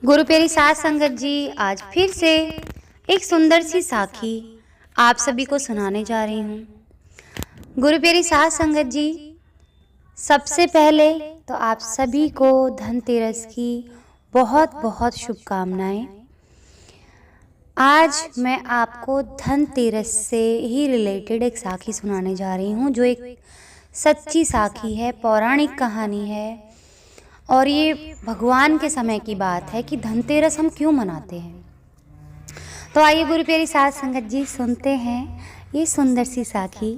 गुरु प्यारी साध संगत जी, आज फिर से एक सुंदर सी साखी आप सभी को सुनाने जा रही हूँ। गुरु प्यारी साध संगत जी, सबसे पहले तो आप सभी को धनतेरस की बहुत बहुत शुभकामनाएं। आज मैं आपको धनतेरस से ही रिलेटेड एक साखी सुनाने जा रही हूँ, जो एक सच्ची साखी है, पौराणिक कहानी है। और ये भगवान के समय की बात है कि धनतेरस हम क्यों मनाते हैं। तो आइए गुरु प्यारी साध संगत जी, सुनते हैं ये सुंदर सी साखी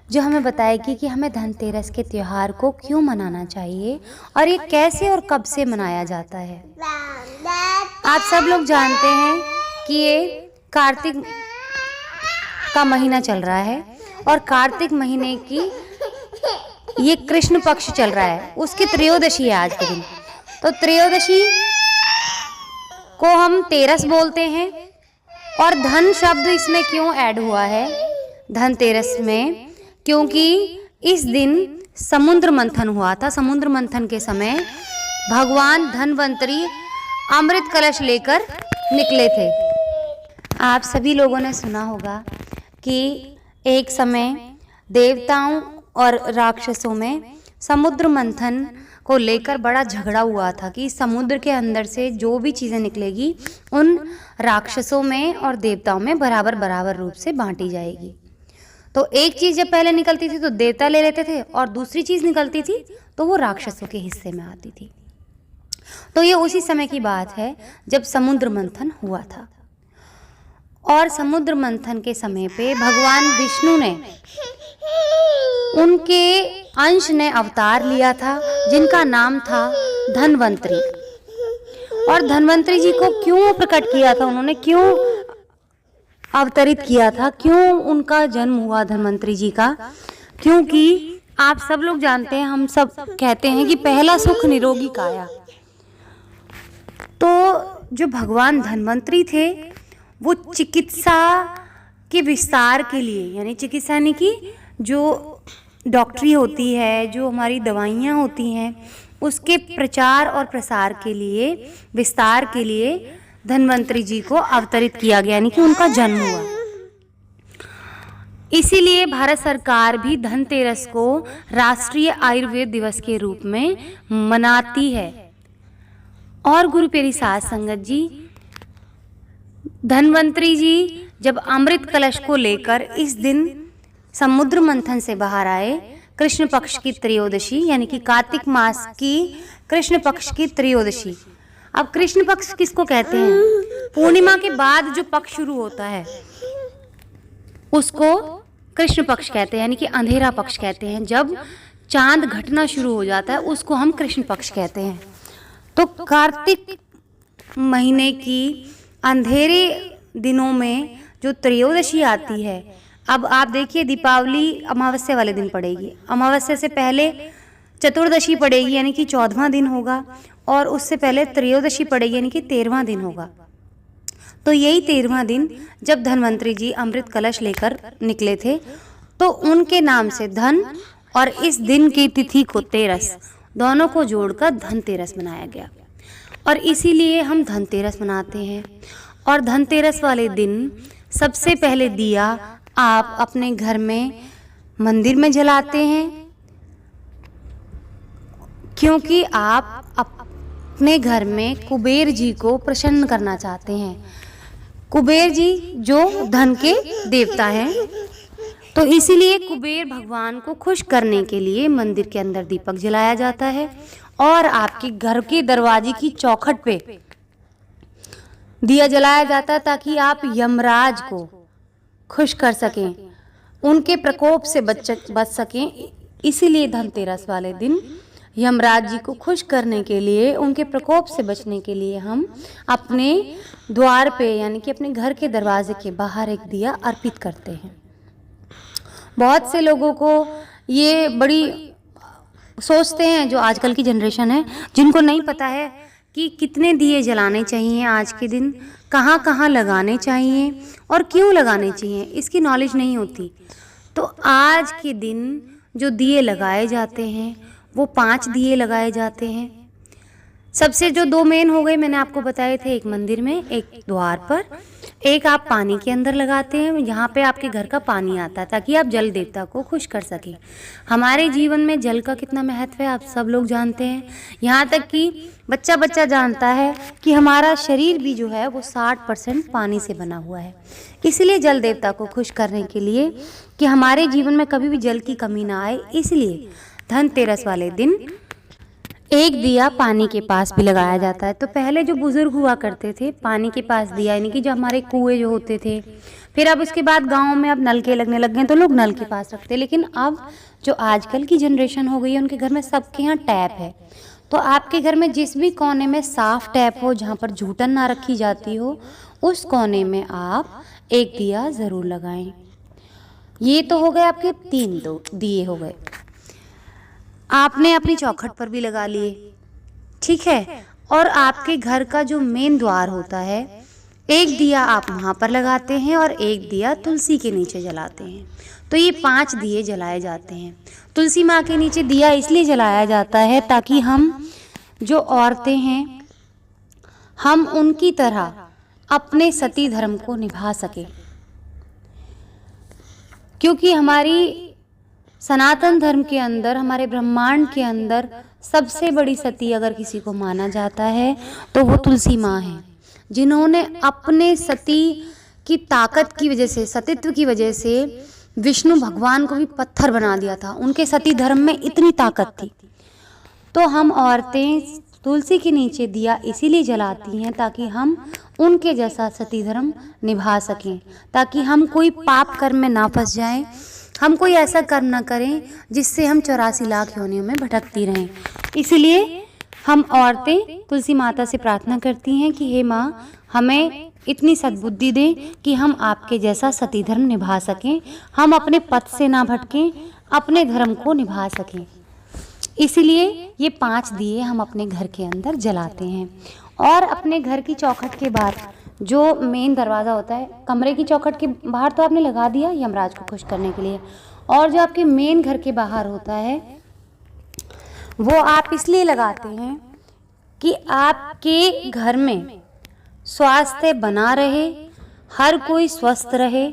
जो हमें बताएगी कि हमें धनतेरस के त्यौहार को क्यों मनाना चाहिए और ये कैसे और कब से मनाया जाता है। आप सब लोग जानते हैं कि ये कार्तिक का महीना चल रहा है और कार्तिक महीने की ये कृष्ण पक्ष चल रहा है, उसकी त्रयोदशी है आज के दिन। तो त्रयोदशी को हम तेरस बोलते हैं। और धन शब्द इसमें क्यों ऐड हुआ है धनतेरस में, क्योंकि इस दिन समुद्र मंथन हुआ था। समुद्र मंथन के समय भगवान धन्वंतरी अमृत कलश लेकर निकले थे। आप सभी लोगों ने सुना होगा कि एक समय देवताओं और राक्षसों में समुद्र मंथन को लेकर बड़ा झगड़ा हुआ था कि समुद्र के अंदर से जो भी चीज़ें निकलेगी उन राक्षसों में और देवताओं में बराबर बराबर रूप से बांटी जाएगी। तो एक चीज़ जब पहले निकलती थी तो देवता ले लेते थे और दूसरी चीज़ निकलती थी तो वो राक्षसों के हिस्से में आती थी। तो ये उसी समय की बात है जब समुद्र मंथन हुआ था। और समुद्र मंथन के समय पे भगवान विष्णु ने उनके अंश ने अवतार लिया था, जिनका नाम था धन्वंतरी। और धन्वंतरी जी को क्यों प्रकट किया था उन्होंने, क्यों अवतरित किया था, क्यों उनका जन्म हुआ धन्वंतरी जी का? क्योंकि आप सब लोग जानते हैं, हम सब कहते हैं कि पहला सुख निरोगी काया। तो जो भगवान धन्वंतरी थे वो चिकित्सा के विस्तार के लिए, यानी चिकित्सा यानी कि जो डॉक्टरी होती है, जो हमारी दवाइयाँ होती हैं, उसके प्रचार और प्रसार के लिए, विस्तार के लिए धन्वंतरी जी को अवतरित किया गया, यानी कि उनका जन्म हुआ। इसीलिए भारत सरकार भी धनतेरस को राष्ट्रीय आयुर्वेद दिवस के रूप में मनाती है। और गुरु प्यारी साध संगत जी, धन्वंतरी जी जब अमृत कलश को लेकर इस दिन समुद्र मंथन से बाहर आए, कृष्ण पक्ष की त्रयोदशी यानी कि कार्तिक मास की कृष्ण पक्ष की त्रयोदशी। अब कृष्ण पक्ष किसको कहते हैं? पूर्णिमा के बाद जो पक्ष शुरू होता है उसको कृष्ण पक्ष कहते हैं, यानी कि अंधेरा पक्ष कहते हैं। जब चांद घटना शुरू हो जाता है उसको हम कृष्ण पक्ष कहते हैं। तो कार्तिक महीने की अंधेरे दिनों में जो त्रयोदशी आती है, अब आप देखिए दीपावली अमावस्या वाले दिन पड़ेगी, अमावस्या से पहले चतुर्दशी पड़ेगी यानी कि 14वां दिन होगा, और उससे पहले त्रयोदशी पड़ेगी यानी कि 13वां दिन होगा। तो यही 13वां दिन जब धन्वंतरी जी अमृत कलश लेकर निकले थे तो उनके नाम से धन और इस दिन की तिथि को तेरस, दोनों को जोड़कर धनतेरस मनाया गया। और इसीलिए हम धनतेरस मनाते हैं। और धनतेरस वाले दिन सबसे पहले दिया आप अपने घर में मंदिर में जलाते हैं, क्योंकि आप अपने घर में कुबेर जी को प्रसन्न करना चाहते हैं। कुबेर जी जो धन के देवता हैं, तो इसीलिए कुबेर भगवान को खुश करने के लिए मंदिर के अंदर दीपक जलाया जाता है और आपके घर के दरवाजे की चौखट पे दिया जलाया जाता है, ताकि आप यमराज को खुश कर सकें, उनके प्रकोप से बच सकें। इसीलिए धनतेरस वाले दिन यमराज जी को खुश करने के लिए, उनके प्रकोप से बचने के लिए हम अपने द्वार पे यानी कि अपने घर के दरवाजे के बाहर एक दिया अर्पित करते हैं। बहुत से लोगों को ये बड़ी सोचते हैं, जो आजकल की जनरेशन है, जिनको नहीं पता है कि कितने दिए जलाने चाहिए आज के दिन, कहाँ कहाँ लगाने चाहिए और क्यों लगाने चाहिए, इसकी नॉलेज नहीं होती। तो आज के दिन जो दिए लगाए जाते हैं वो 5 दिए लगाए जाते हैं। सबसे जो 2 मेन हो गए मैंने आपको बताए थे, एक मंदिर में, एक द्वार पर, एक आप पानी के अंदर लगाते हैं, यहाँ पे आपके घर का पानी आता है ताकि आप जल देवता को खुश कर सकें। हमारे जीवन में जल का कितना महत्व है आप सब लोग जानते हैं, यहाँ तक कि बच्चा बच्चा जानता है कि हमारा शरीर भी जो है वो 60% पानी से बना हुआ है। इसलिए जल देवता को खुश करने के लिए कि हमारे जीवन में कभी भी जल की कमी ना आए, इसलिए धनतेरस वाले दिन एक दिया पानी के पास भी लगाया जाता है। तो पहले जो बुजुर्ग हुआ करते थे पानी के पास दिया, यानी कि जो हमारे कुएं जो होते थे, फिर अब उसके बाद गांव में अब नल के लगने लग गए तो लोग नल के पास रखते, लेकिन अब जो आजकल की जनरेशन हो गई है उनके घर में सबके यहाँ टैप है। तो आपके घर में जिस भी कोने में साफ टैप हो, जहाँ पर जूठन ना रखी जाती हो, उस कोने में आप एक दिया ज़रूर लगाएं। ये तो हो गए आपके 3 दिए हो गए, आपने अपनी चौखट पर भी लगा लिए, ठीक है। और आपके घर का जो मेन द्वार होता है, एक दिया आप वहाँ पर लगाते हैं और एक दिया तुलसी के नीचे जलाते हैं। तो ये 5 दिए जलाए जाते हैं। तुलसी माँ के नीचे दिया इसलिए जलाया जाता है ताकि हम जो औरतें हैं हम उनकी तरह अपने सती धर्म को निभा सकें, क्योंकि हमारी सनातन धर्म के अंदर, हमारे ब्रह्मांड के अंदर सबसे बड़ी सती अगर किसी को माना जाता है तो वो तुलसी माँ है, जिन्होंने अपने सती की ताकत की वजह से, सतीत्व की वजह से विष्णु भगवान को भी पत्थर बना दिया था। उनके सती धर्म में इतनी ताकत थी। तो हम औरतें तुलसी के नीचे दिया इसीलिए जलाती हैं ताकि हम उनके जैसा सती धर्म निभा सकें, ताकि हम कोई पाप कर्म में ना फंस जाएं, हम कोई ऐसा कर्म ना करें जिससे हम 84 लाख योनियों में भटकती रहें। इसलिए हम औरतें तुलसी माता से प्रार्थना करती हैं कि हे माँ, हमें इतनी सद्बुद्धि दें कि हम आपके जैसा सती धर्म निभा सकें, हम अपने पथ से ना भटकें, अपने धर्म को निभा सकें। इसलिए ये 5 दिए हम अपने घर के अंदर जलाते हैं। और अपने घर की चौखट के बाहर जो मेन दरवाज़ा होता है, कमरे की चौखट के बाहर तो आपने लगा दिया यमराज को खुश करने के लिए, और जो आपके मेन घर के बाहर होता है वो आप इसलिए लगाते हैं कि आपके घर में स्वास्थ्य बना रहे, हर कोई स्वस्थ रहे।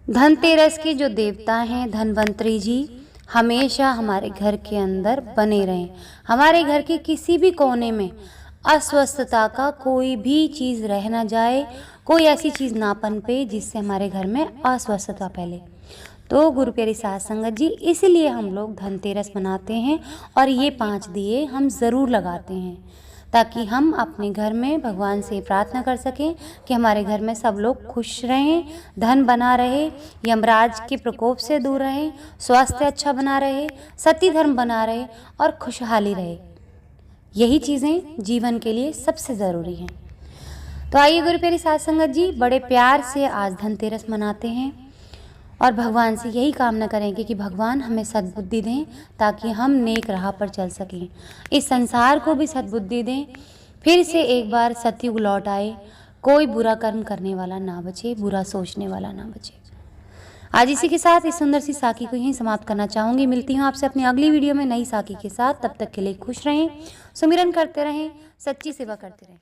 धनतेरस के जो देवता हैं धनवंतरी जी हमेशा हमारे घर के अंदर बने रहें। हमारे घर के किसी भी कोने में अस्वस्थता का कोई भी चीज़ रह ना जाए, कोई ऐसी चीज़ ना पनपे जिससे हमारे घर में अस्वस्थता फैले। तो गुरु प्यारी साध संगत जी, इसलिए हम लोग धनतेरस मनाते हैं और ये 5 दिए हम ज़रूर लगाते हैं ताकि हम अपने घर में भगवान से प्रार्थना कर सकें कि हमारे घर में सब लोग खुश रहें, धन बना रहे, यमराज के प्रकोप से दूर रहें, स्वास्थ्य अच्छा बना रहे, सती धर्म बना रहे और खुशहाली रहे। यही चीज़ें जीवन के लिए सबसे ज़रूरी हैं। तो आइए गुरु प्यारी साध संगत जी, बड़े प्यार से आज धनतेरस मनाते हैं और भगवान से यही कामना करेंगे कि भगवान हमें सद्बुद्धि दें ताकि हम नेक राह पर चल सकें, इस संसार को भी सद्बुद्धि दें, फिर से एक बार सतयुग लौट आए, कोई बुरा कर्म करने वाला ना बचे, बुरा सोचने वाला ना बचे। आज इसी के साथ इस सुंदर सी साखी को यहीं समाप्त करना चाहूँगी। मिलती हूँ आपसे अपनी अगली वीडियो में नई साखी के साथ। तब तक के लिए खुश रहें, सुमिरन करते रहें, सच्ची सेवा करते रहें।